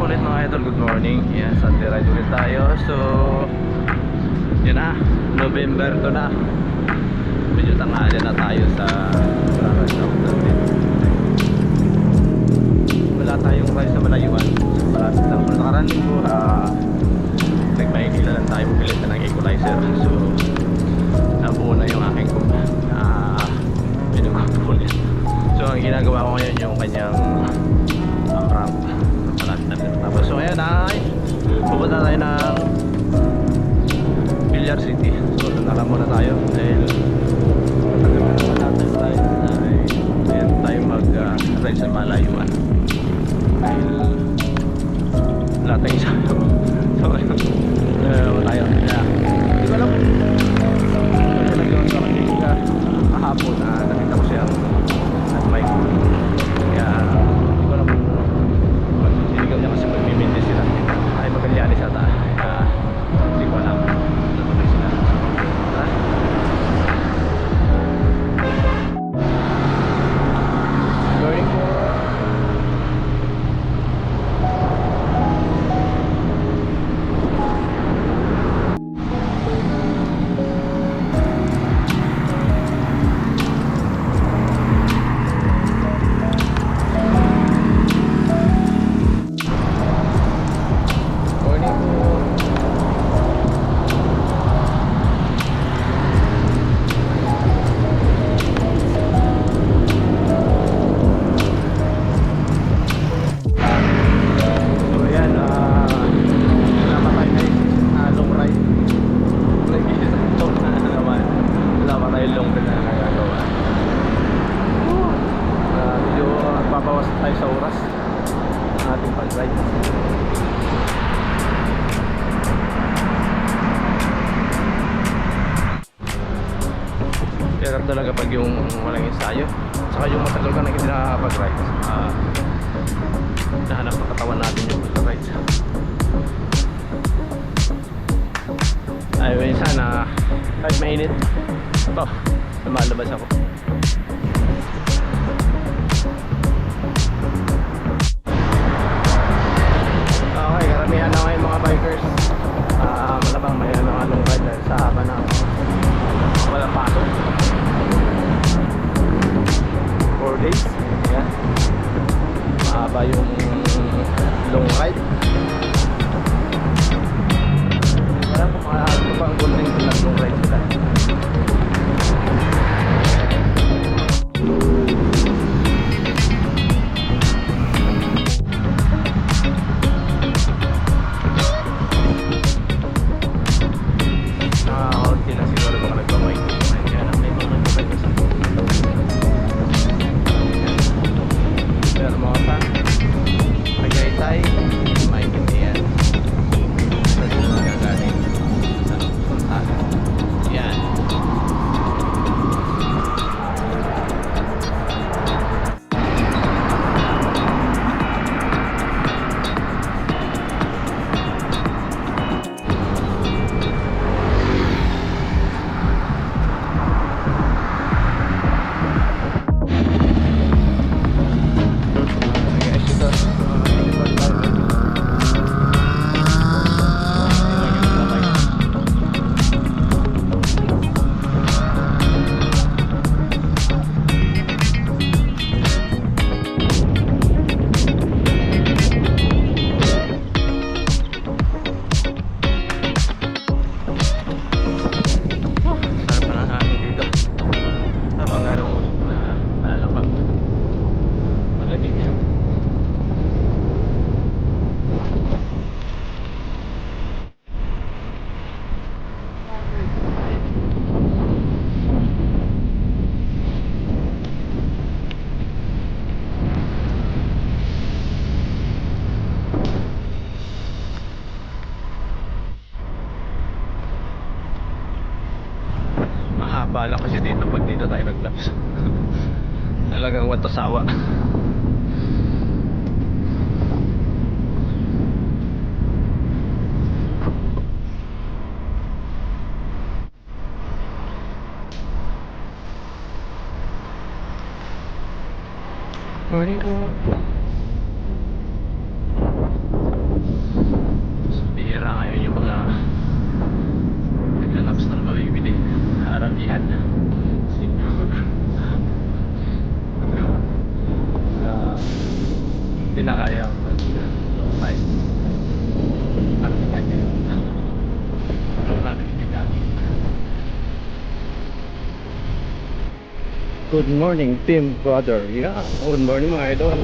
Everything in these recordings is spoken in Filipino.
po ulit mga idol, good morning. Yan, Sunday ride ulit tayo. So, yun na, November 2 na. Medyo tanghali na tayo sa Barangay natin. Wala tayong ride sa malayuan. Malapit lang. Kung nakaraan linggo, nagmahigila lang tayo pupilit na ng equalizer. So, nabuo na yung aking pinagpupulit. So, ang ginagawa ko ngayon yung kanyang ramp. Tapos so ngayon ay pupunta tayo ng Villar City. So nalaman muna tayo dahil natin tayo ay ayan tayo mag-ride sa malayuan dahil wala tayong sayo. So tayo hindi ko alam nagawin ko kasi kahapon na nakita ko siyang nag-bike kaya hindi ko alam kung sinigaw niya kasi magmimindi sila ay Magallanes ata hindi ko alam natuloy sila going for tayo sa oras ng ating pag-ride. Kaya talaga pag yung walang ensayo saka yung matagal ka na hindi nakakapag-ride, nahanap ng katawan natin yung pag-ride. Ay minsan kahit mainit ito, lumalabas ako. Karamihan na ngayon mga bikers malabang may anong ride dahil sa haba na walang pasok 4 days yan. Mahaba yung long ride. Wala po ito pang golden long ride sila. Mahaba lang kasi dito pag dito tayo nag-laps. Talagang watasawa. Morning po. Good morning, team brother. Yeah, good morning mga idol.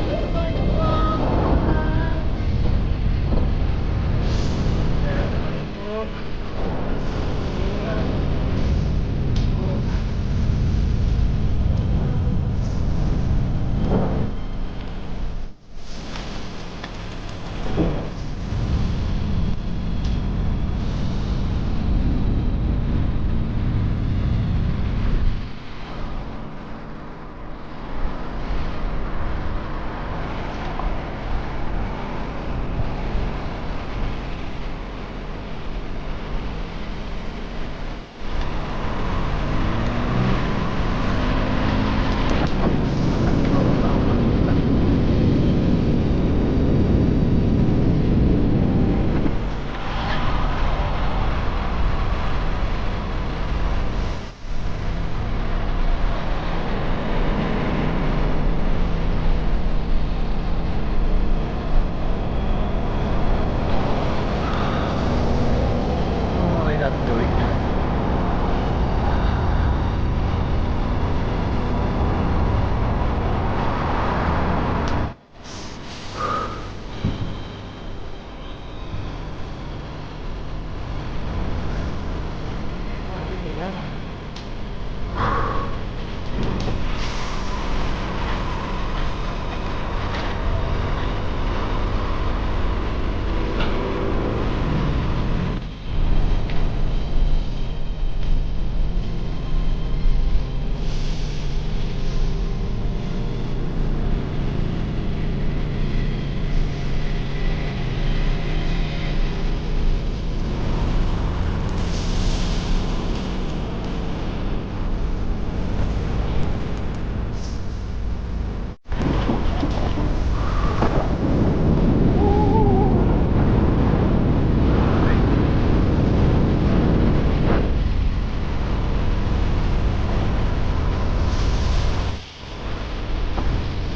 Okay, that's doing.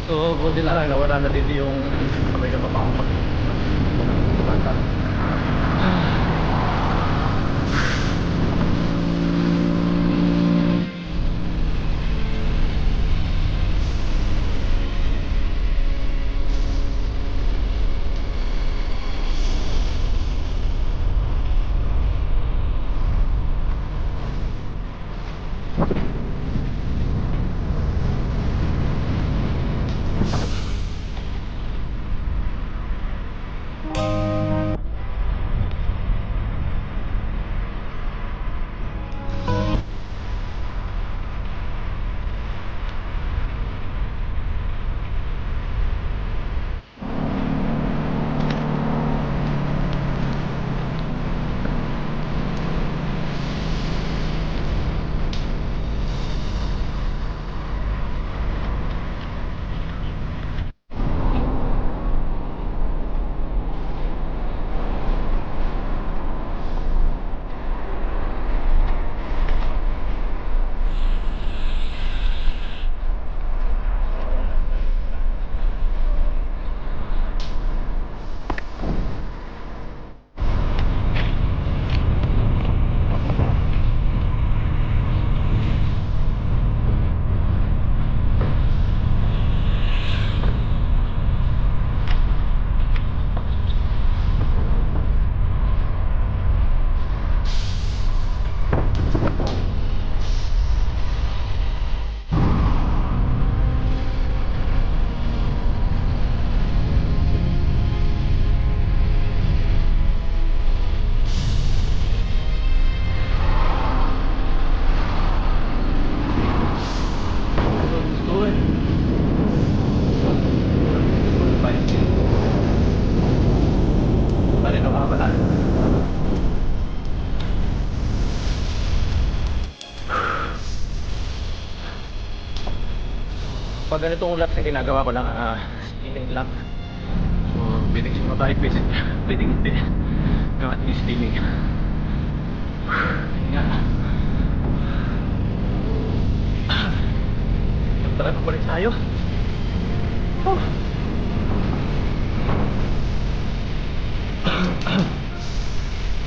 So, buti na lang nawala na dito yung sabay na papakapag. Paano ka pala? Pag ganitong laps na ginagawa ko lang, spinning lang. So, pwedeng siguro tayo, pwedeng hindi. Yung ating spinning. Hinga. Tara, pabalik tayo. Oh.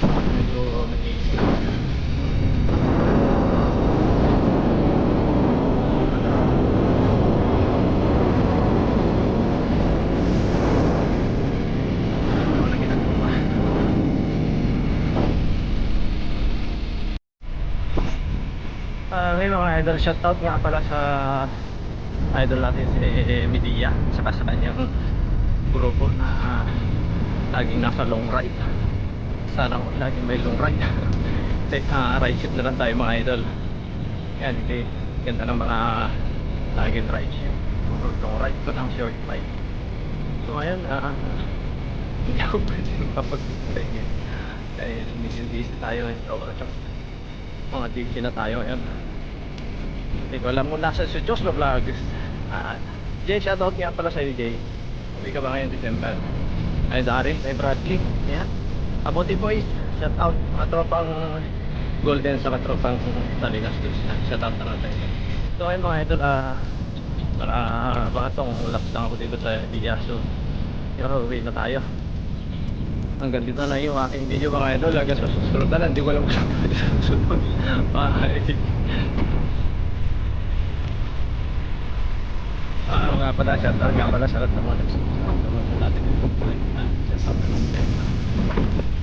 Medyo nag-iinit. mga idol, shoutout nga pala sa idol natin si Media, saka sa kanyang grupo na laging nasa long ride. Sana laging may long ride. Ride ship na lang tayo mga idol. Yan, hindi ganda ng mga laging ride ship, long ride ko ng short ride. So ngayon, hindi ako pwede mapag-play ngayon dahil busy tayo ngayon sa oras. Mga DC na tayo ngayon. Hindi ko alam kung nasa si Joshua Vlogs. Jay, shoutout nga pala sa iyo, Jay. Hindi ka ba ngayon December? Ay Dari, ay Bradley. Yan. Abote boys, shoutout. Mga tropang Golden sa katropang Taligas. Shoutout na natin. So ayun mga idol, para baka itong laps lang ako dito sa Biyaso. Pero uwi na tayo. Hanggang dito na yung aking video mga idol. Hanggang sa susunod na lang. Hindi ko alam kung saan tayo sa susunod. Bye. Nga pala, shoutout nga pala sa lahat ng mga nagsusunod sa mga natin. Shoutout na natin.